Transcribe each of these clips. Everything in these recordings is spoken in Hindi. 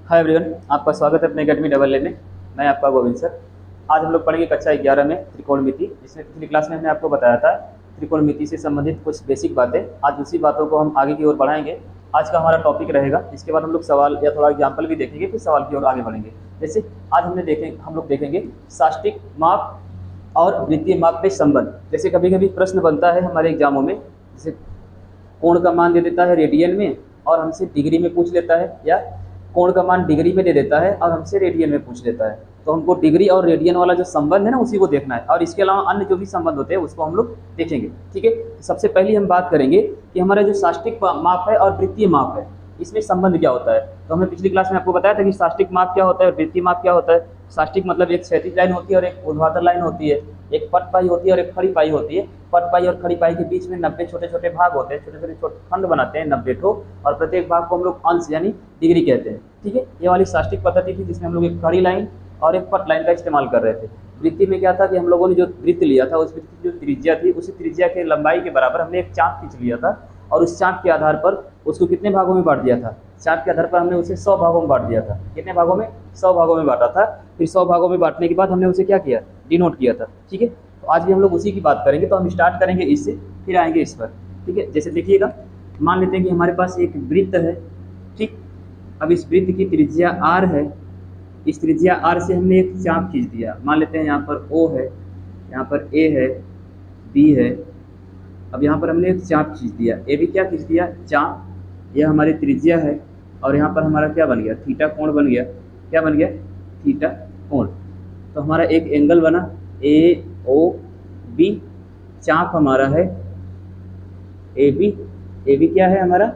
हाय एवरीवन, आपका स्वागत है अपने अकेडमी डबल ए में। मैं आपका गोविंद सर। आज हम लोग पढ़ेंगे कक्षा 11 में त्रिकोणमिति, जिसमें पिछली क्लास में हमने आपको बताया था त्रिकोणमिति से संबंधित कुछ बेसिक बातें। आज उसी बातों को हम आगे की ओर बढ़ाएंगे। आज का हमारा टॉपिक रहेगा, इसके बाद हम लोग सवाल या थोड़ा एग्जाम्पल भी देखेंगे, फिर सवाल की ओर आगे बढ़ेंगे। जैसे आज हम लोग देखेंगे साष्टिक माप और वृत्तीय माप में संबंध। जैसे कभी कभी प्रश्न बनता है हमारे एग्जामों में, जैसे कोण का मान दे देता है रेडियन में और हमसे डिग्री में पूछ लेता है, या कोण का मान डिग्री में दे देता है और हमसे रेडियन में पूछ लेता है। तो हमको डिग्री और रेडियन वाला जो संबंध है ना, उसी को देखना है, और इसके अलावा अन्य जो भी संबंध होते हैं उसको हम लोग देखेंगे। ठीक है, सबसे पहले हम बात करेंगे कि हमारा जो साष्टिक माप है और वृत्तीय माप है, इसमें संबंध क्या होता है। तो हमने पिछली क्लास में आपको बताया था कि साष्टिक माप क्या होता है और वृत्तीय माप क्या होता है। साष्टिक मतलब एक क्षैतिज लाइन होती है और एक ऊर्ध्वाधर लाइन होती है, एक पट पाई होती है और एक खड़ी पाई होती है। पट पाई और खड़ी पाई के बीच में 90 छोटे छोटे भाग होते हैं, छोटे छोटे खंड बनाते हैं 90 ठो, और प्रत्येक भाग को हम लोग अंश यानी डिग्री कहते हैं। ठीक है, ये वाली साष्टिक पद्धति थी जिसमें हम लोग एक खड़ी लाइन और एक पट लाइन का इस्तेमाल कर रहे थे। वृत्तीय में क्या था कि हम लोगों ने जो वृत्त लिया था, उस वृत्त की जो त्रिज्या थी, उसी त्रिज्या के लंबाई के बराबर हमने एक चाप खींच लिया था, और उस चाप के आधार पर उसको कितने भागों में बांट दिया था। चाप के आधार पर हमने उसे 100 भागों में बांट दिया था। कितने भागों में? 100 भागों में बांटा था। फिर 100 भागों में बांटने के बाद हमने उसे क्या किया? डिनोट किया था। ठीक है, तो आज भी हम लोग उसी की बात करेंगे। तो हम स्टार्ट करेंगे इससे, फिर आएंगे इस पर। ठीक है, जैसे देखिएगा, मान लेते हैं कि हमारे पास एक वृत्त है। ठीक, अब इस वृत्त की त्रिज्या r है। इस त्रिज्या r से हमने एक चाप खींच दिया। मान लेते हैं यहाँ पर O है, यहाँ पर A है, B है। अब यहाँ पर हमने एक चाप खींच दिया। ए भी क्या खींच दिया? चाप। यह हमारी त्रिज्या है, और यहाँ पर हमारा क्या बन गया? थीटा कोण बन गया। क्या बन गया? थीटा कोण। तो हमारा एक एंगल बना AOB। चाप हमारा है AB। AB क्या है? हमारा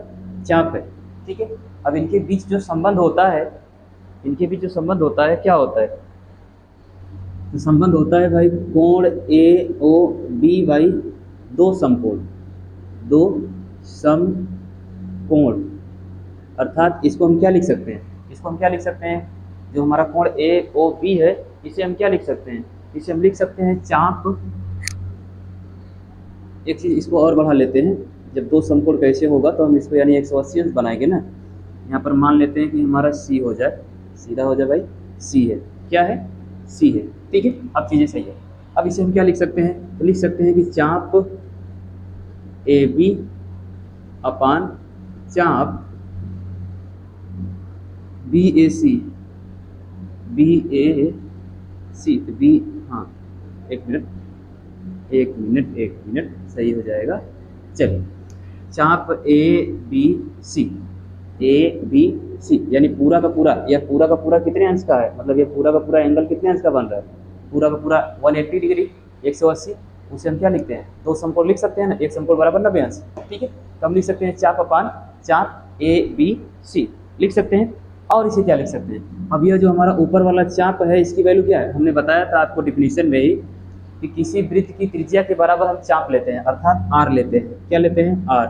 चाप है। ठीक है, अब इनके बीच जो संबंध होता है, इनके बीच जो संबंध होता है क्या होता है? तो संबंध होता है भाई कोण AOB बाई दो समकोण। दो समकोण, अर्थात इसको हम क्या लिख सकते हैं? इसको हम क्या लिख सकते हैं? जो हमारा कोण AOB है, इसे हम क्या लिख सकते हैं? इसे हम लिख सकते हैं चाप। एक चीज़ इसको और बढ़ा लेते हैं, जब दो समकोण कैसे होगा तो हम इसको यानी 180 अंश बनाएंगे ना। यहाँ पर मान लेते हैं कि हमारा C हो जाए, सीधा हो जाए भाई। C है, क्या है? C है। ठीक है, अब चीज़ें सही है। अब इसे हम क्या लिख सकते हैं? तो लिख सकते हैं कि चाप AB अपान चाप BAC। BAC तो B, हाँ, एक मिनट सही हो जाएगा। चलिए, चाप ABC। ABC यानी पूरा का पूरा, यह पूरा का पूरा कितने अंश का है? मतलब ये पूरा का पूरा एंगल कितने अंश का बन रहा है? पूरा का पूरा 180 डिग्री, 180। उसे हम क्या लिखते हैं? दो समकोण लिख सकते हैं ना, एक समकोण बराबर 90 अंश। ठीक है, तो हम लिख सकते हैं चाप अपान चाप ABC लिख सकते हैं। और इसे क्या लिख सकते हैं? अब यह जो हमारा ऊपर वाला चाप है, इसकी वैल्यू क्या है? हमने बताया था आपको डिफिनीशन में ही कि किसी वृत्त की त्रिज्या के बराबर हम चाप लेते हैं, अर्थात r लेते हैं। क्या लेते हैं? r।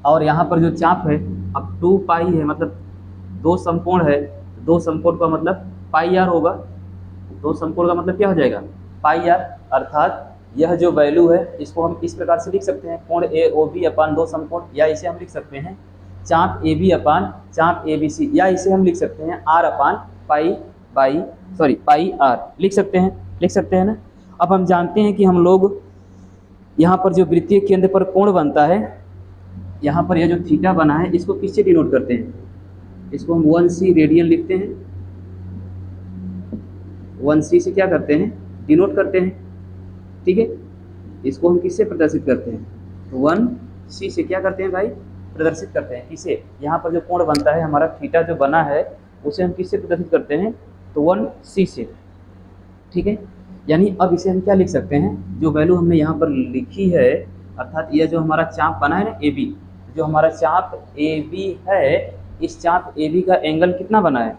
और यहाँ पर जो चाप है, अब 2 पाई है, मतलब दो समकोण है। दो समकोण का मतलब पाई r होगा। दो समकोण का मतलब क्या हो जाएगा? पाई r। अर्थात यह जो वैल्यू है, इसको हम इस प्रकार से लिख सकते हैं, कोण AOB अपान दो समकोण, या इसे हम लिख सकते हैं चाप AB अपान चाप ABC, या इसे हम लिख सकते हैं r अपान पाई r लिख सकते हैं ना। अब हम जानते हैं कि हम लोग यहाँ पर जो वृत्तीय केंद्र पर कोण बनता है, यहाँ पर यह जो थीटा बना है, इसको किससे डिनोट करते हैं? इसको हम 1c रेडियन लिखते हैं। 1c से क्या करते हैं? डिनोट करते हैं। ठीक है, इसको हम किससे प्रदर्शित करते हैं? तो 1c से क्या करते हैं भाई? प्रदर्शित करते हैं। इसे यहाँ पर जो कोण बनता है हमारा, थीटा जो बना है, उसे हम किससे प्रदर्शित करते हैं? तो 1c से। ठीक है, यानी अब इसे हम क्या लिख सकते हैं? जो वैल्यू हमने यहाँ पर लिखी है, अर्थात यह जो हमारा चाप बना है ना AB, जो हमारा चाप AB है, इस चाप AB का एंगल कितना बना है?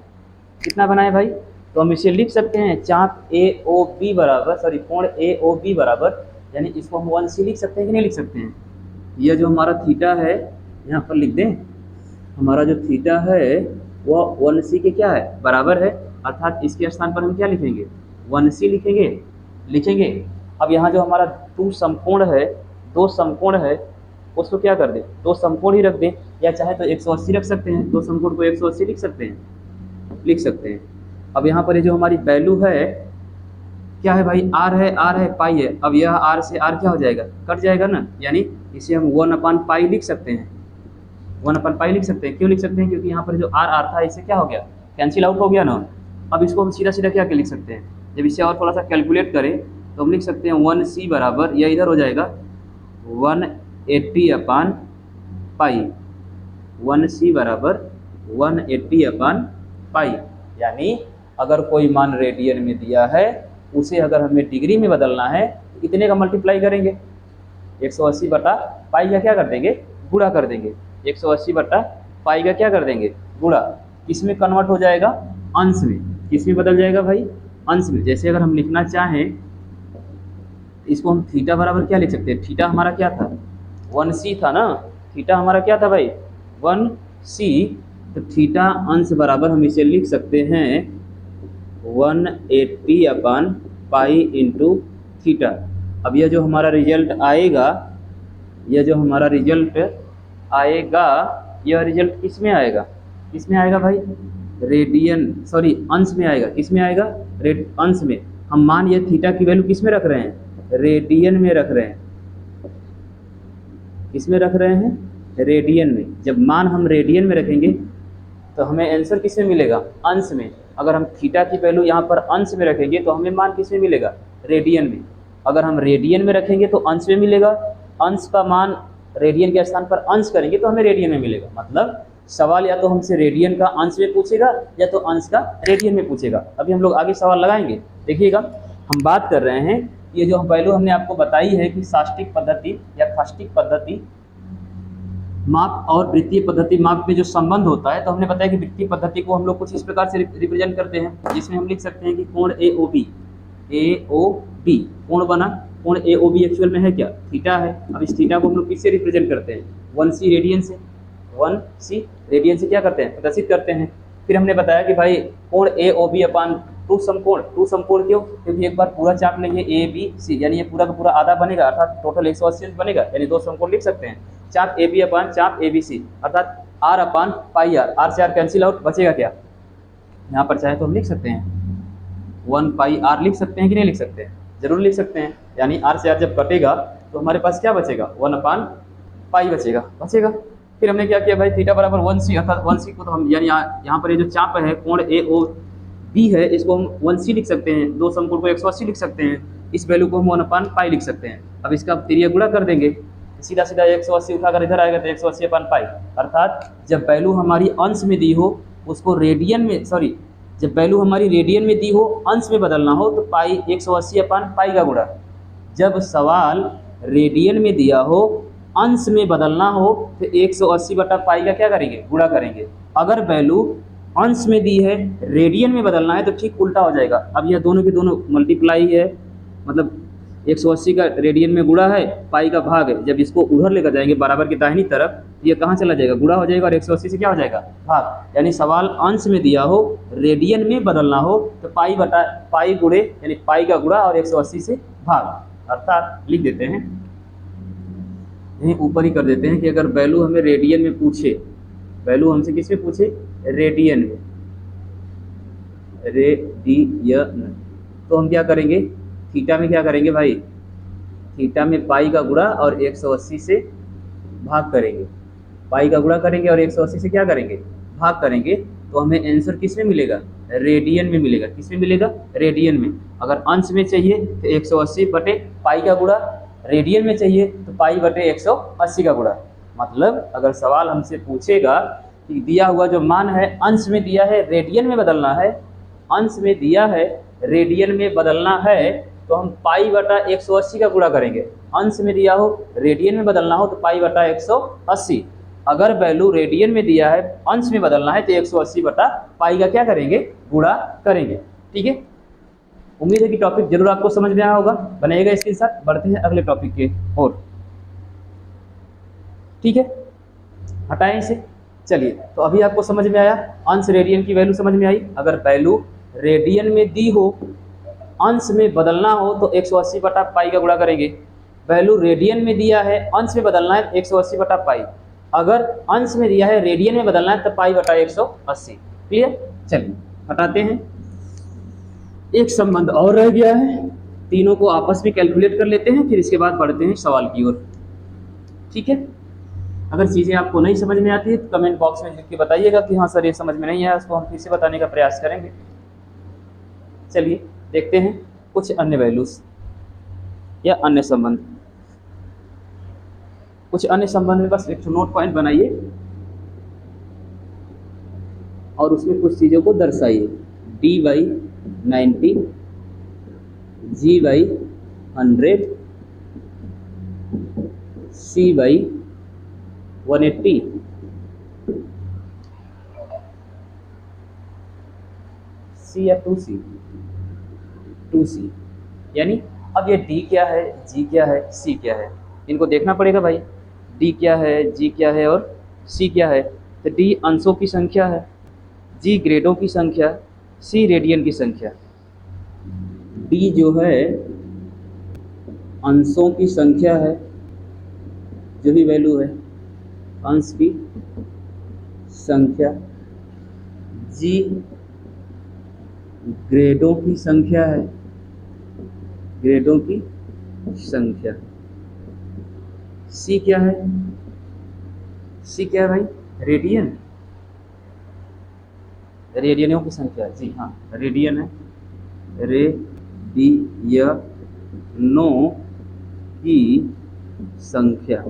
कितना बना है भाई? तो हम इसे लिख सकते हैं चाप AOB बराबर, कोण AOB बराबर, यानी इसको हम 1c लिख सकते हैं कि नहीं लिख सकते हैं? यह जो हमारा थीटा है, यहाँ पर लिख दें, हमारा जो थीटा है वह 1c के क्या है? बराबर है। अर्थात इसके स्थान पर हम क्या लिखेंगे? 1c लिखेंगे। अब यहाँ जो हमारा दो समकोण है, उसको क्या कर दें, दो समकोण ही रख दें, या चाहे तो 180 रख सकते हैं, दो समकोण को 180 लिख सकते हैं। अब यहाँ पर ये जो हमारी वैल्यू है क्या है भाई, आर है पाई है। अब यह आर से आर क्या हो जाएगा, कट जाएगा ना, यानी इसे हम 1/पाई लिख सकते हैं, 1/पाई लिख सकते हैं। क्यों लिख सकते हैं, क्योंकि यहाँ पर जो आर आर था इसे क्या हो गया, कैंसिल आउट हो गया ना। अब इसको हम सीधा सीधा क्या लिख सकते हैं, जब इसे और थोड़ा सा कैलकुलेट करें तो हम लिख सकते हैं 1c बराबर, या इधर हो जाएगा 180/पाई, 1c बराबर 180/पाई। यानी अगर कोई मान रेडियन में दिया है उसे अगर हमें डिग्री में बदलना है तो कितने का मल्टीप्लाई करेंगे, 180/पाई का क्या कर देंगे, गुणा कर देंगे। 180/पाई का क्या कर देंगे, गुणा। किस में कन्वर्ट हो जाएगा, अंश में। किस में बदल जाएगा भाई, अंश में। जैसे अगर हम लिखना चाहें इसको हम थीटा बराबर क्या लिख सकते हैं, थीटा हमारा क्या था, 1c था ना, थीटा हमारा क्या था भाई, 1c। तो थीटा अंश बराबर हम इसे लिख सकते हैं 180/पाई इंटू थीटा। अब यह जो हमारा रिजल्ट आएगा, यह जो हमारा रिजल्ट आएगा, यह रिजल्ट किस में आएगा, किस में आएगा भाई, रेडियन, सॉरी अंश में आएगा। किस में आएगा, अंश में। हम मान ये थीटा की वैल्यू किस में रख रहे हैं, रेडियन में रख रहे हैं। किस में रख रहे हैं, रेडियन में। जब मान हम रेडियन में रखेंगे तो हमें आंसर किस में मिलेगा, अंश में। अगर हम थीटा की वैल्यू यहाँ पर अंश में रखेंगे तो हमें मान किस में मिलेगा, रेडियन में। अगर हम रेडियन में रखेंगे तो अंश में मिलेगा, अंश का मान रेडियन के स्थान पर अंश करेंगे तो हमें रेडियन में मिलेगा। मतलब सवाल या तो हमसे रेडियन का अंश में पूछेगा या तो अंश का रेडियन में पूछेगा। अभी हम लोग आगे सवाल लगाएंगे, देखिएगा। हम बात कर रहे हैं ये जो वैल्यू हमने आपको बताई है कि साष्टिक पद्धति या खाष्टिक पद्धति माप और वृत्तीय पद्धति माप में जो संबंध होता है, तो हमने बताया कि वृत्तीय पद्धति को हम लोग कुछ इस प्रकार से रिप्रेजेंट करते हैं, जिसमें हम लिख सकते हैं कि कोण AOB, कोण बना। कोण AOB एक्चुअल में है क्या, थीटा है। अब इस थीटा को हम लोग किससे रिप्रेजेंट करते हैं, 1c रेडियन से, 1c रेडियन से क्या करते हैं, प्रदर्शित करते हैं। फिर हमने बताया कि भाई कोण AOB/2 समकोण, 2 समकोण क्यों, क्योंकि एक बार पूरा चाप लेंगे ABC, यानी ये पूरा का पूरा आधा बनेगा, अर्थात टोटल 180 बनेगा, यानी 2 समकोण लिख सकते हैं। चाप AB/चाप ABC, अर्थात R/πr, R से R कैंसिल आउट, बचेगा क्या, यहाँ पर चाहे तो हम लिख सकते हैं 1πr लिख सकते हैं कि नहीं लिख सकते हैं, जरूर लिख सकते हैं। यानी R से R जब कटेगा तो हमारे पास क्या बचेगा, 1/π बचेगा। फिर हमने क्या किया भाई, थीटा बराबर 1c, अर्थात 1c को तो हम यानी यहाँ पर ये जो चाप है कोण AOB है, इसको हम 1c लिख सकते हैं, दो समकोण को 180 लिख सकते हैं, इस वैल्यू को हम 1/π लिख सकते हैं। अब इसका तिरिया गुणा कर देंगे, सीधा सीधा 180 उठाकर इधर आएगा तो 180/π, अर्थात जब वैल्यू हमारी अंश में दी हो उसको रेडियन में, सॉरी जब वैल्यू हमारी रेडियन में दी हो अंश में बदलना हो तो पाई 180/π का गुणा। जब सवाल रेडियन में दिया हो अंश में बदलना हो तो 180/π का क्या करेंगे, गुणा करेंगे। अगर वैल्यू अंश में दी है रेडियन में बदलना है तो ठीक उल्टा हो जाएगा। अब यह दोनों के दोनों मल्टीप्लाई है, मतलब 180 का रेडियन में गुणा है, पाई का भाग है। जब इसको उधर लेकर जाएंगे बराबर की दाहिनी तरफ, ये कहाँ चला जाएगा, गुणा हो जाएगा और 180 से क्या हो जाएगा, भाग। यानी सवाल अंश में दिया हो रेडियन में बदलना हो तो पाई गुणे, यानी पाई का गुणा और 180 से भाग। अर्थात लिख देते हैं, यहीं ऊपर ही कर देते हैं कि अगर वैल्यू हमें रेडियन में पूछे, वैल्यू हमसे किस में पूछे, रेडियन में, रेडियन, तो हम क्या करेंगे, थीटा में क्या करेंगे भाई, थीटा में पाई का गुणा और 180 से भाग करेंगे। पाई का गुणा करेंगे और 180 से क्या करेंगे, भाग करेंगे। तो हमें आंसर किस में मिलेगा, रेडियन में मिलेगा। किस में मिलेगा, रेडियन में। अगर अंश में चाहिए तो 180/पाई का गुणा, रेडियन में चाहिए तो पाई/180 का गुणा। मतलब अगर सवाल हमसे पूछेगा कि दिया हुआ जो मान है अंश में दिया है रेडियन में बदलना है, अंश में दिया है रेडियन में बदलना है, तो हम पाई/180 का गुणा करेंगे। अंश में दिया हो रेडियन में बदलना हो तो पाई/180। अगर वैल्यू रेडियन में दिया है अंश में बदलना है तो 180/पाई का क्या करेंगे, गुणा करेंगे। ठीक है, उम्मीद है कि टॉपिक जरूर आपको समझ में आया होगा। बनाइएगा इसके साथ, बढ़ते हैं अगले टॉपिक के ओर। ठीक है, हटाएं इसे। चलिए, तो अभी आपको समझ में आया, अंश रेडियन की वैल्यू समझ में आई। अगर वैल्यू रेडियन में दी हो अंश में बदलना हो तो 180/पाई का गुणा करेंगे। वैल्यू रेडियन में दिया है, अंश में बदलना है 180 बटा पाई। अगर अंश में दिया है रेडियन में बदलना है तो पाई बटा 180। क्लियर? चलिए हटाते हैं। एक संबंध और रह गया है, तीनों को आपस में कैलकुलेट कर लेते हैं, फिर इसके बाद बढ़ते हैं सवाल की ओर। ठीक है? अगर चीज़ें आपको नहीं समझ में आती है तो कमेंट बॉक्स में लिख के बताइएगा कि हाँ सर ये समझ में नहीं आया, उसको हम फिर से बताने का प्रयास करेंगे। चलिए देखते हैं कुछ अन्य वैल्यूज या अन्य संबंध। कुछ अन्य संबंध में बस एक नोट पॉइंट बनाइए और उसमें कुछ चीज़ों को दर्शाइए। D by 90, G by 100, C by 180, C या 2C, यानी अब ये डी क्या है, जी क्या है, सी क्या है, इनको देखना पड़ेगा भाई। डी क्या है, जी क्या है और सी क्या है। तो डी अंशों की संख्या है, जी ग्रेडों की संख्या, सी रेडियन की संख्या। डी जो है अंशों की संख्या है, जो भी वैल्यू है अंश की संख्या, जी ग्रेडों की संख्या है, ग्रेडों की संख्या। सी क्या है, सी क्या है भाई, रेडियन, रेडियनों की संख्या। जी हाँ रेडियन है, रेडियनों की संख्या।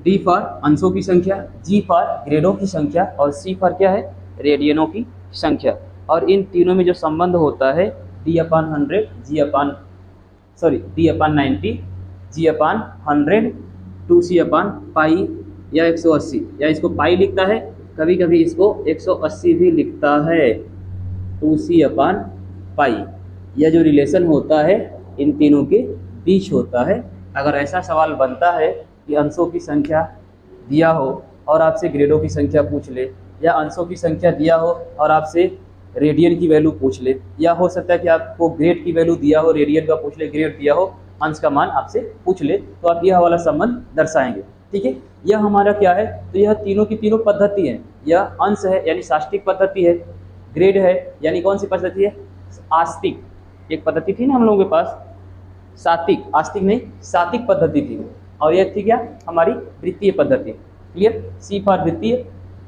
डी फॉर अंशों की संख्या, जी फॉर ग्रेडों की संख्या और सी फॉर क्या है, रेडियनों की संख्या। और इन तीनों में जो संबंध होता है डी अपान 100, डी अपान 90, जी अपान 100, 2C अपान पाई या 180, या इसको पाई लिखता है, कभी कभी इसको 180 भी लिखता है, 2C अपान पाई। यह जो रिलेशन होता है इन तीनों के बीच होता है। अगर ऐसा सवाल बनता है कि अंशों की संख्या दिया हो और आपसे ग्रेडों की संख्या पूछ ले, या अंशों की संख्या दिया हो और आपसे रेडियन की वैल्यू पूछ ले, या हो सकता है कि आपको ग्रेड की वैल्यू दिया हो, रेडियन का पूछ ले, ग्रेड दिया हो, अंश का मान आपसे पूछ ले, तो आप यह वाला संबंध दर्शाएंगे। ठीक है? यह हमारा क्या है, तो यह तीनों की तीनों पद्धति है। यह अंश है यानी साष्टिक पद्धति है, ग्रेड है यानी कौन सी पद्धति है, आस्तिक। एक पद्धति थी ना हम लोगों के पास, सात्विक, आस्तिक नहीं सात्विक पद्धति थी, और यह थी क्या, हमारी वृत्तीय पद्धति। क्लियर? सी फॉर वृत्तीय,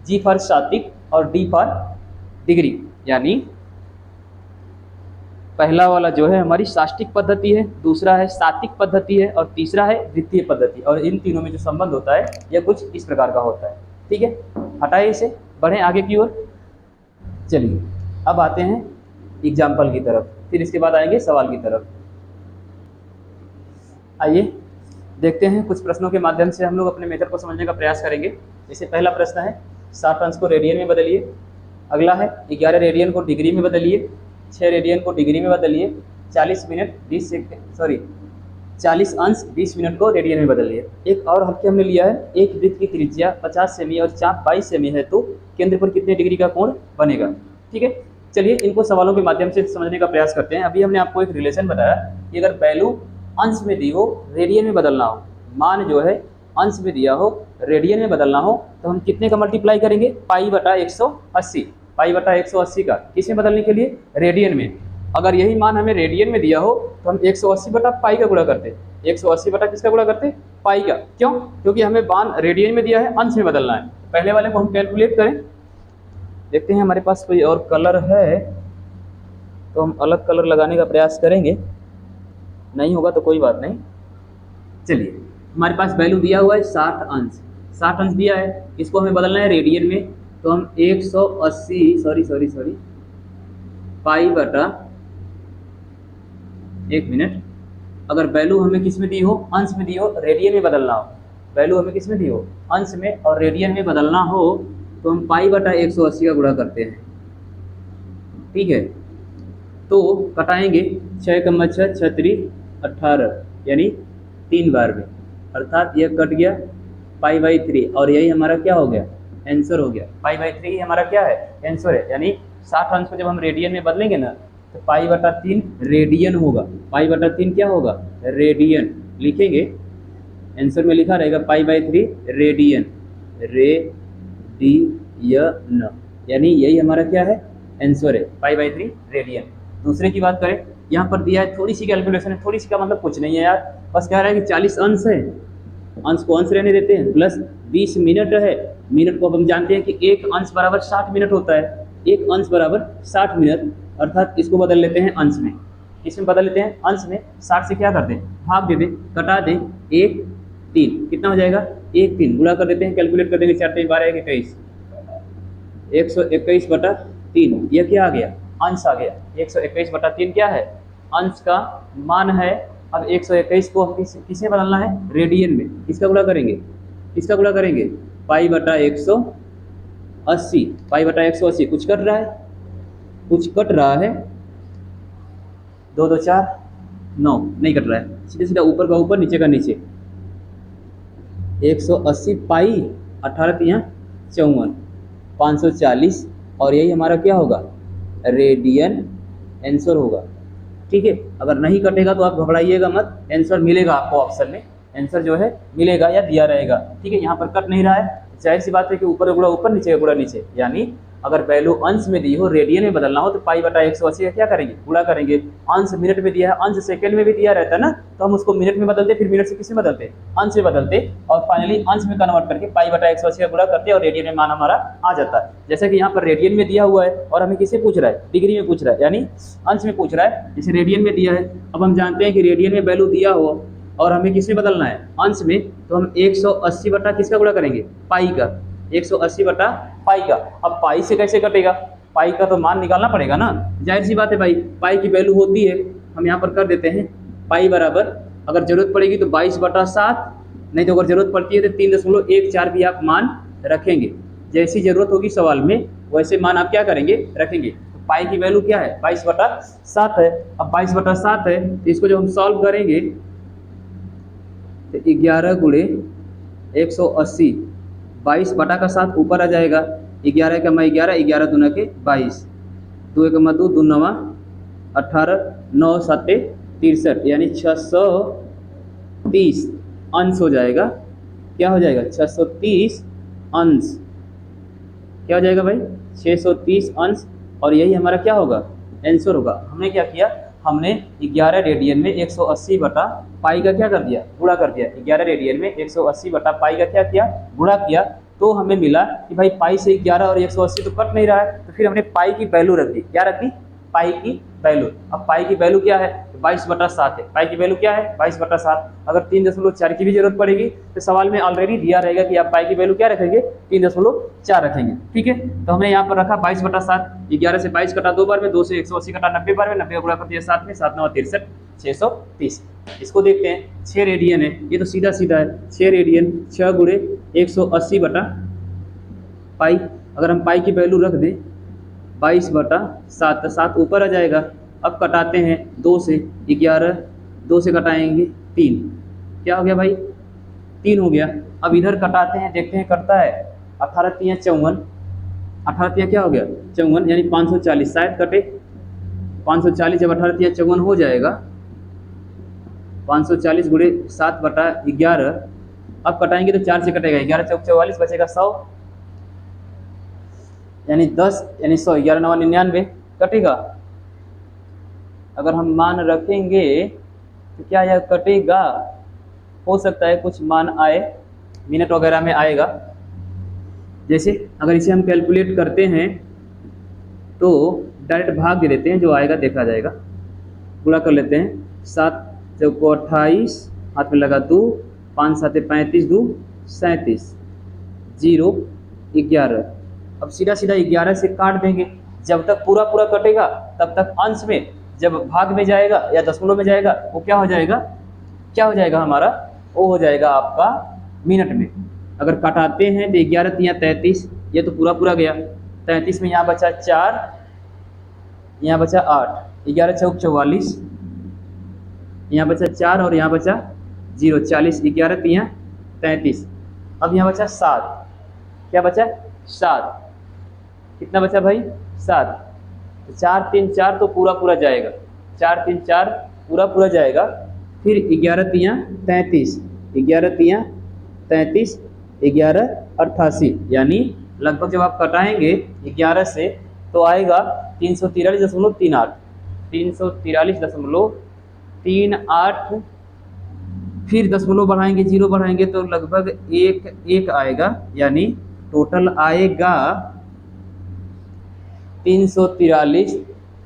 जी फॉर सात्विक और डी फॉर डिग्री। यानी पहला वाला जो है हमारी साष्टिक पद्धति है, दूसरा है सात्विक पद्धति है और तीसरा है वृत्तीय पद्धति। और इन तीनों में जो संबंध होता है यह कुछ इस प्रकार का होता है। ठीक है? हटाइए इसे, बढ़ें आगे की ओर। चलिए अब आते हैं एग्जाम्पल की तरफ, फिर इसके बाद आएंगे सवाल की तरफ। आइए देखते हैं, कुछ प्रश्नों के माध्यम से हम लोग अपने मेथड को समझने का प्रयास करेंगे। जैसे पहला प्रश्न है 60 अंश को रेडियन में बदलिए। अगला है 11 रेडियन को डिग्री में बदलिए, 6 रेडियन को डिग्री में बदलिए, 40 अंश 20 मिनट को रेडियन में बदलिए। एक और हल्के हमने लिया है, एक वृत्त की त्रिज्या 50 सेमी और चाप 22 सेमी है तो केंद्र पर कितने डिग्री का कोण बनेगा। ठीक है? चलिए इनको सवालों के माध्यम से समझने का प्रयास करते हैं। अभी हमने आपको एक रिलेशन बताया कि अगर वैल्यू अंश में दी हो, रेडियन में बदलना हो, मान जो है अंश में दिया हो, रेडियन में बदलना हो, तो हम कितने का मल्टीप्लाई करेंगे, पाई बटा 180, पाई बटा 180 का किस में बदलने के लिए, रेडियन में। अगर यही मान हमें रेडियन में दिया हो तो हम 180 बटा पाई का गुणा करते, 180 बटा किसका गुणा करते, पाई का। क्यों? क्योंकि हमें मान रेडियन में दिया है, अंश में बदलना है। पहले वाले को हम कैलकुलेट करें, देखते हैं हमारे पास कोई और कलर है तो हम अलग कलर लगाने का प्रयास करेंगे, नहीं होगा तो कोई बात नहीं। चलिए हमारे पास वैल्यू दिया हुआ है 60 अंश, 60 अंश दिया है, इसको हमें बदलना है रेडियन में, तो हम 180 पाई बटा, एक मिनट, अगर वैल्यू हमें किस में दी हो, अंश में दी हो, रेडियन में बदलना हो, वैल्यू हमें किस में दी हो, अंश में और रेडियन में बदलना हो, तो हम पाई बटा 180 का गुणा करते हैं। ठीक है? तो कटाएंगे, 6 कम 6 36 18, यानी 3 बार में, अर्थात यह कट गया पाई बाई 3, और यही हमारा क्या हो गया, आंसर हो गया। पाई बाई 3 ही हमारा क्या है, आंसर है। यानी 60 अंश को जब हम रेडियन में बदलेंगे ना तो पाई/3 रेडियन होगा। पाई/3 क्या होगा? रेडियन। लिखेंगे, आंसर में लिखा रहेगा पाई/3 रेडियन। रेडियन, यानी यही हमारा क्या है? आंसर है पाई/3 रेडियन। दूसरे की बात करें, यहाँ पर दिया है, थोड़ी सी कैलकुलेशन है, थोड़ी सी का मतलब कुछ नहीं है यार, बस कह रहा है कि 40 अंश है, अंश को अंश रहने देते हैं, प्लस 20 मिनट है। मिनट को अब हम जानते हैं कि एक अंश बराबर 60 मिनट होता है, एक अंश बराबर 60 मिनट, अर्थात इसको बदल लेते हैं अंश में। इसमें बदल लेते हैं अंश में, 60 से क्या कर दें? भाग दे दें, कटा दें, 1 3, कितना हो जाएगा? 1 3, गुणा कर देते हैं, कैलकुलेट कर देंगे, 4 3 12 21, 121/3, यह क्या आ गया? अंश आ गया। 121/3 क्या है? अंश का मान है। अब 121 को किसमें बदलना है? रेडियन में। किसका गुणा करेंगे? किसका गुणा करेंगे? पाई/180। पाई/180 कुछ कट रहा है? कुछ कट रहा है? 2 2 4 9, नहीं कट रहा है, सीधे सीधा ऊपर का ऊपर, नीचे का नीचे। 180 पाई 18 तियाँ 54, 540, और यही हमारा क्या होगा? रेडियन आंसर होगा। ठीक है, अगर नहीं कटेगा तो आप घबराइएगा मत, आंसर मिलेगा आपको ऑप्शन में, आंसर जो है मिलेगा या दिया रहेगा। ठीक है, यहाँ पर कट नहीं रहा है, जाहिर सी बात है कि ऊपर का गुणा ऊपर, नीचे का गुणा नीचे, यानी अगर वैल्यू अंश में दी हो, रेडियन में बदलना हो, तो पाई/180 का क्या करेंगे? गुणा करेंगे। अंश मिनट में दिया है, अंश सेकंड में भी दिया रहता है ना, तो हम उसको मिनट में बदलते, फिर मिनट से किस में बदलते? अंश में बदलते, और फाइनली अंश में कन्वर्ट करके पाई/180 का गुणा करते, और रेडियन में मान हमारा आ जाता है। जैसे कि यहाँ पर रेडियन में दिया हुआ है और हमें किसे पूछ रहा है? डिग्री में पूछ रहा है, यानी अंश में पूछ रहा है, जैसे रेडियन में दिया है। अब हम जानते हैं कि रेडियन में वैल्यू दिया हो और हमें किस में बदलना है? अंश में, तो हम 180 बटा किसका गुणा करेंगे? पाई का। 180 बटा पाई का। अब पाई से कैसे कटेगा? पाई का तो मान निकालना पड़ेगा ना, जाहिर सी बात है भाई, पाई की वैल्यू होती है, हम यहाँ पर कर देते हैं पाई बराबर, अगर जरूरत पड़ेगी तो 22/7, नहीं तो अगर जरूरत पड़ती है तो 3.14 भी आप मान रखेंगे। जैसी जरूरत होगी सवाल में वैसे मान आप क्या करेंगे? रखेंगे। तो पाई की वैल्यू क्या है? 22/7 है। अब 22/7 है, तो इसको जब हम सॉल्व करेंगे तो 11 गुणे 180, 22/7 ऊपर आ जाएगा, 11 का मैं 11, 11 दूना के 22, 2 का मैं 2, 2 9 18, 9 7 63, यानी 630 अंश हो जाएगा। क्या हो जाएगा? 630 अंश। क्या हो जाएगा भाई? 630 अंश, और यही हमारा क्या होगा? आंसर होगा। हमने क्या किया? हमने 11 रेडियन में 180 बटा पाई का क्या कर दिया? गुणा कर दिया। 11 रेडियन में 180 बटा पाई का क्या किया? गुणा किया। तो हमें मिला कि भाई पाई से 11 और 180 तो कट नहीं रहा है, तो फिर हमने पाई की वैल्यू रख दी। क्या रख दी? पाई की वैल्यू। अब पाई की वैल्यू क्या है? 22/7 है। पाई की वैल्यू क्या है? 22/7। अगर 3.4 की भी जरूरत पड़ेगी तो सवाल में ऑलरेडी दिया रहेगा कि आप पाई की वैल्यू क्या रखेंगे? 3.4 रखेंगे। ठीक है, तो हमने यहाँ पर रखा 22/7। 11 से 22 कटा 2 बार में, 2 से 180 कटा 90 बार में, 90 का गुणा कर दिया 7 में, 7 9 63, 630। इसको देखते हैं, 6 रेडियन है, ये तो सीधा सीधा है। 6 रेडियन 6 गुणे 180 बटा पाई, अगर हम पाई की वैल्यू रख दें 22/7, 7 ऊपर आ जाएगा। अब कटाते हैं 2 से 11, 2 से कटाएंगे 3, क्या हो गया भाई? 3 हो गया। अब इधर कटाते हैं, देखते हैं कटता है। 18 तियाँ 54, 18 तियाँ क्या हो गया? 54, यानी 540, शायद कटे 540। जब 18 तियाँ 54 हो जाएगा, 540 गुणे 7/11, अब कटाएंगे तो 4 से कटेगा, 11 चौक 44, बचेगा 100, यानी 10, यानी 100, 11 9 99 कटेगा। अगर हम मान रखेंगे तो क्या यह कटेगा? हो सकता है कुछ मान आए, मिनट वगैरह में आएगा। जैसे अगर इसे हम कैलकुलेट करते हैं तो डायरेक्ट भाग दे देते हैं, जो आएगा देखा जाएगा। गुणा कर लेते हैं, 7 चौको 28, हाथ में लगा 2, 5 7 35, 2 37, 0 11। अब सीधा सीधा 11 से काट देंगे। जब तक पूरा पूरा कटेगा तब तक अंश में, जब भाग में जाएगा या दशमलव में जाएगा वो क्या हो जाएगा? क्या हो जाएगा हमारा? वो हो जाएगा आपका मिनट में। अगर कटाते हैं तो 11 तियाँ 33, ये तो पूरा पूरा गया। 33 में यहाँ बचा 4, यहाँ बचा 8, 11 चौक 44, यहाँ बचा 4 और यहाँ बचा 0, 40, 11 तियाँ 33। अब यहाँ बचा 7, क्या बचा? 7, कितना बचा भाई? 7। तो 4 3 4 तो पूरा पूरा जाएगा, 4 3 4 पूरा पूरा जाएगा। फिर 11 तियाँ 33, 11 तियाँ 33, 11 88, यानी लगभग जब आप कटाएंगे 11 से तो आएगा 343.38, 343.38। फिर दशमलव बढ़ाएंगे, जीरो बढ़ाएंगे तो लगभग एक एक आएगा, यानी टोटल आएगा 343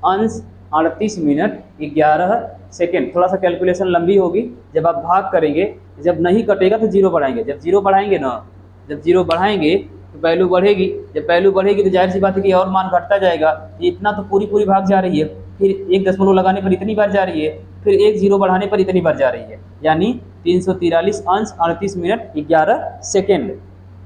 अंश 38 मिनट 11 सेकेंड। थोड़ा सा कैलकुलेशन लंबी होगी, जब आप भाग करेंगे, जब नहीं कटेगा तो जीरो बढ़ाएंगे, जब जीरो बढ़ाएंगे ना, जब जीरो बढ़ाएंगे तो वैल्यू बढ़ेगी, जब वैल्यू बढ़ेगी तो जाहिर सी बात है कि और मान घटता जाएगा। ये इतना तो पूरी पूरी भाग जा रही है, फिर एक दशमलव लगाने पर इतनी बार जा रही है, फिर एक जीरो बढ़ाने पर इतनी बार जा रही है, यानी 343 अंश 38 मिनट 11 सेकेंड।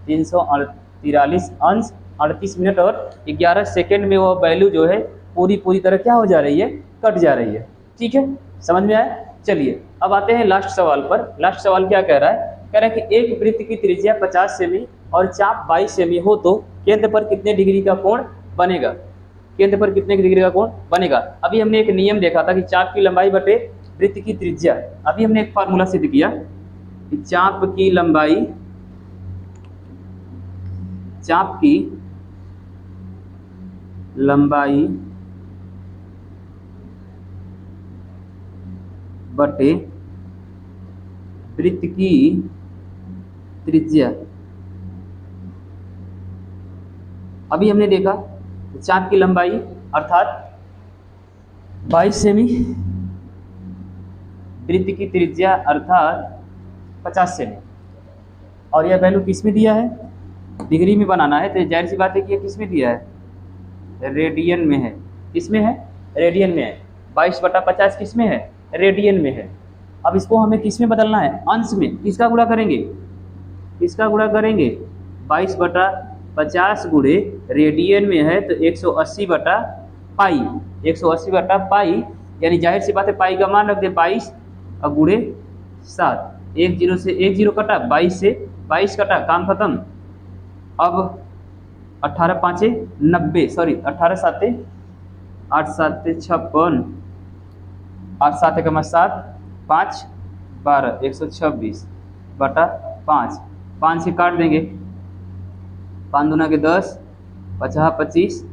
343 अंश 38 मिनट और 11 सेकेंड में वो वैल्यू जो है पूरी पूरी तरह क्या हो जा रही है, कट जा रही है। ठीक है, समझ में आया? चलिए अब आते हैं लास्ट सवाल पर। लास्ट सवाल क्या कह रहा है? कह रहा है कि एक वृत्त की त्रिज्या 50 सेमी और चाप 22 सेमी हो तो केंद्र पर कितने डिग्री का कोण बनेगा? केंद्र पर कितने डिग्री का कोण बनेगा? अभी हमने एक नियम देखा था कि चाप की लंबाई बटे वृत्त की त्रिज्या। अभी हमने एक फार्मूला सिद्ध किया कि चाप की लंबाई बटे वृत्त की त्रिज्या। अभी हमने देखा चाप की लंबाई अर्थात 22 सेमी, वृत्त की त्रिज्या अर्थात 50 सेमी, और यह वैल्यू किस में दिया है? डिग्री में बनाना है, तो जाहिर सी बात है कि यह किस में दिया है? रेडियन में है। किस में है? रेडियन में है। 22/50 किस में है? रेडियन में है। अब इसको हमें किस में बदलना है? अंश में। किसका गुणा करेंगे? किसका गुणा करेंगे? 22/50 गुणे रेडियन में है तो 180/पाई, 180/पाई, यानी जाहिर सी बात है पाई का मान रख दे 22 और गुणे 7। एक जीरो से एक जीरो कटा, 22 से 22 कटा, काम खत्म। अब 18 5 90, सॉरी 18 7 8 7 56, 8 7 का 7, 5 12, 126/5। 5 से काट देंगे, 5 दूना के 10, 50 25,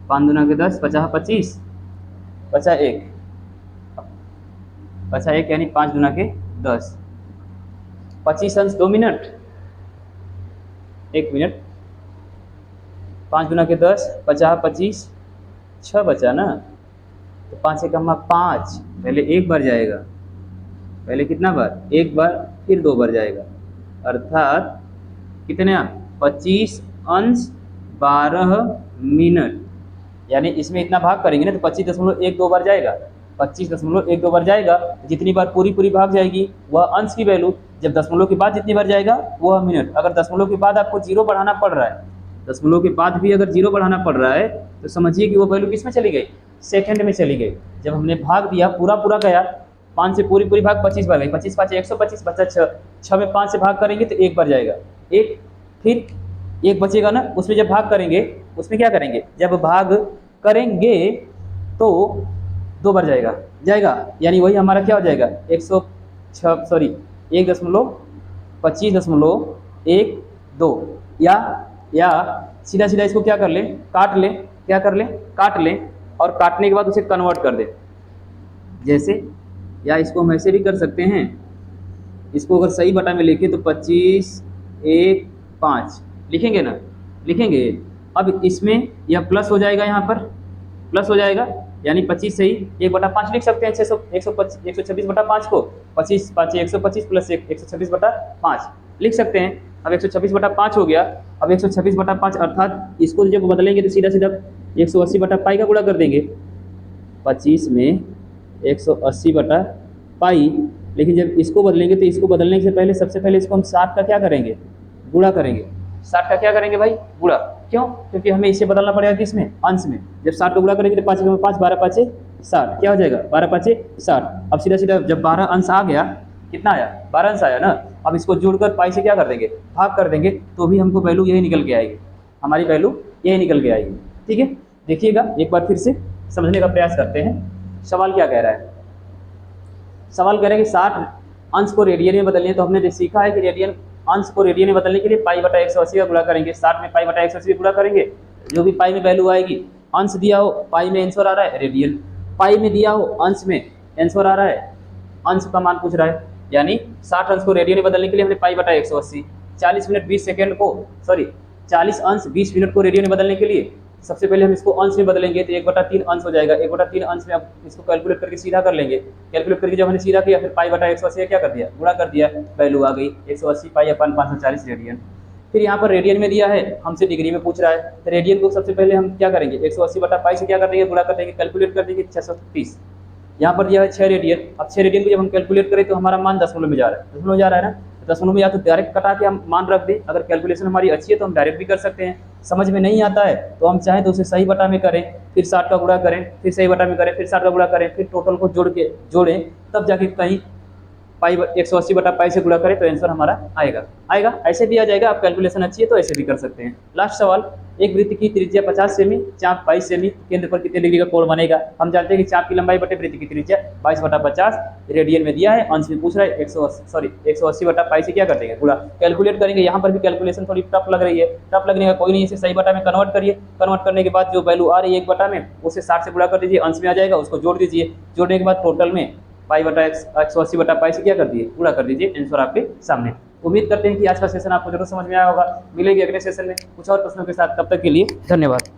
5 दूना के 10, 50 25, 51, 51 यानी 5 दूना के 10, 25 अंश 2 मिनट, 1 मिनट, 5 दूना के 10, 50 25, 6 बचा ना, तो 5 से कम 5, पहले एक बार जाएगा, पहले कितना बार? एक बार, फिर 2 बार जाएगा, अर्थात कितने? 25 अंश 12 मिनट, यानी इसमें इतना भाग करेंगे ना तो 25.12 बार जाएगा, 25.12 बार जाएगा। जितनी बार पूरी पूरी भाग जाएगी वह अंश की वैल्यू, जब दशमलव के बाद जितनी बार जाएगा वह मिनट। अगर दशमलव के बाद आपको जीरो बढ़ाना पड़ रहा है, दशमलव के बाद भी अगर जीरो बढ़ाना पड़ रहा है तो समझिए कि वो वैल्यू किस में चली गई? सेकंड में चली गई। जब हमने भाग दिया पूरा पूरा गया, 5 से पूरी पूरी भाग 25 बार गई, 25 5 125 बचा 6, 6 में 5 से भाग करेंगे तो एक बार जाएगा, एक, फिर एक बचेगा ना, उसमें जब भाग करेंगे उसमें क्या करेंगे? जब भाग करेंगे तो 2 बार जाएगा, यानी वही हमारा क्या हो जाएगा? 106, सॉरी 1.25.12, या सीधा सीधा इसको क्या कर ले? काट ले, क्या कर ले? काट ले, और काटने के बाद उसे कन्वर्ट कर दे जैसे, या इसको हम ऐसे भी कर सकते हैं, इसको अगर सही बटा में लिखे तो 25 1 5 लिखेंगे ना, लिखेंगे। अब इसमें यह प्लस हो जाएगा, यहाँ पर प्लस हो जाएगा, यानी 25 से ही 1/5 लिख सकते हैं। 126/5 को 25 5 125 प्लस 1 126/5 लिख सकते हैं। अब 126/5 हो गया। अब 126/5 अर्थात इसको जब बदलेंगे तो सीधा सीधा 180/पाई का गुणा कर देंगे, 25 में 180/पाई। लेकिन जब इसको बदलेंगे तो इसको बदलने से पहले सबसे पहले इसको हम 60 का क्या करेंगे? गुणा करेंगे। 60 का क्या करेंगे भाई? गुणा। क्यों? क्योंकि हमें इसे बदलना पड़ेगा किसमें? अंश में। जब 60 को गुणा करेंगे तो 5 में 5, 12 5 60, क्या हो जाएगा? 12 5 60। अब सीधा सीधा जब 12 अंश आ गया, कितना आया? 12 अंश आया ना। अब इसको जोड़कर पाई से क्या कर देंगे? भाग कर देंगे, तो भी हमको वैल्यू यही निकल के आएगी, हमारी वैल्यू यही निकल के आएगी। ठीक है, देखिएगा एक बार फिर से समझने का प्रयास करते हैं। सवाल क्या कह रहा है? सवाल कह रहा है कि 60 अंश को रेडियन में बदलने, तो हमने जो सीखा है कि रेडियन अंश को रेडियन में बदलने के लिए पाई बटा 180 का गुणा करेंगे। 60 में पाई बटा 180 गुणा करेंगे, जो भी पाई में वैल्यू आएगी, अंश दिया हो पाई में आंसर आ रहा है रेडियन, पाई में दिया हो अंश में आंसर आ रहा है, अंश का मान पूछ रहा है, यानी 60 अंश को रेडियन में बदलने के लिए हमने पाई बटा 180, 40 मिनट 20 सेकेंड को, सॉरी 40 अंश 20 मिनट को रेडियन में बदलने के लिए सबसे पहले हम इसको अंश में बदलेंगे, तो 1/3 अंश हो जाएगा। 1/3 अंश में अब इसको कैलकुलेट करके सीधा कर लेंगे। कैलकुलेट करके जब हमने सीधा किया, फिर पाई बटा 180 क्या कर दिया, गुणा कर दिया, वैल्यू आ गई 180 पाई अपन 540 रेडियन। फिर यहाँ पर रेडियन में दिया है, हमसे डिग्री में पूछ रहा है, तो रेडियन को सबसे पहले हम क्या करेंगे, 180 बटा पाई से क्या कर देंगे, गुणा कर देंगे, कैलकुलेट कर देंगे 630। यहाँ पर दिया है 6 रेडियन। अब 6 रेडियन को जब हम कैलकुलेट करें तो हमारा मान दशमलव में जा रहा है, दशमलव जा रहा है ना, दशमलव में या तो डायरेक्ट कटा के हम मान रख दें, अगर कैलकुलेशन हमारी अच्छी है तो हम डायरेक्ट भी कर सकते हैं। समझ में नहीं आता है तो हम चाहें तो उसे सही बटा में करें, फिर 60 का गुणा करें, फिर सही बटा में करें, फिर 60 का गुणा करें, फिर टोटल को जोड़ें, तब जाके कहीं पाई 180 बटा पाई से गुणा करें तो आंसर हमारा आएगा। ऐसे भी आ जाएगा। आप कैलकुलेशन अच्छी है तो ऐसे भी कर सकते हैं। लास्ट सवाल, एक वृत्त की त्रिज्या 50 सेमी, चाप 22 सेमी, केंद्र पर कितने डिग्री का कोण बनेगा? हम जानते हैं कि चाप की लंबाई बटे वृत्त की त्रिज्या 22 बटा 50 रेडियन में दिया है, अंश में पूछ रहा है 180 बटा पाई से क्या कर देंगे, गुणा। कैलकुलेट करेंगे। यहाँ पर भी कैलकुलेशन थोड़ी टफ लग रही है, टफ लगने का कोई नहीं, इसे सही बटा में कन्वर्ट करिए। कन्वर्ट करने के बाद जो वैल्यू आ रही है 1 बटा में, उसे 60 से गुणा कर दीजिए, अंश में आ जाएगा, उसको जोड़ दीजिए। जोड़ने के बाद टोटल में पाई बटा 180 बटा पाई से क्या कर दिए, गुणा कर दीजिए, आंसर आपके सामने। उम्मीद करते हैं कि आज का सेशन आपको जरूर समझ में आया होगा। मिलेंगे अगले सेशन में कुछ और प्रश्नों के साथ, तब तक के लिए धन्यवाद।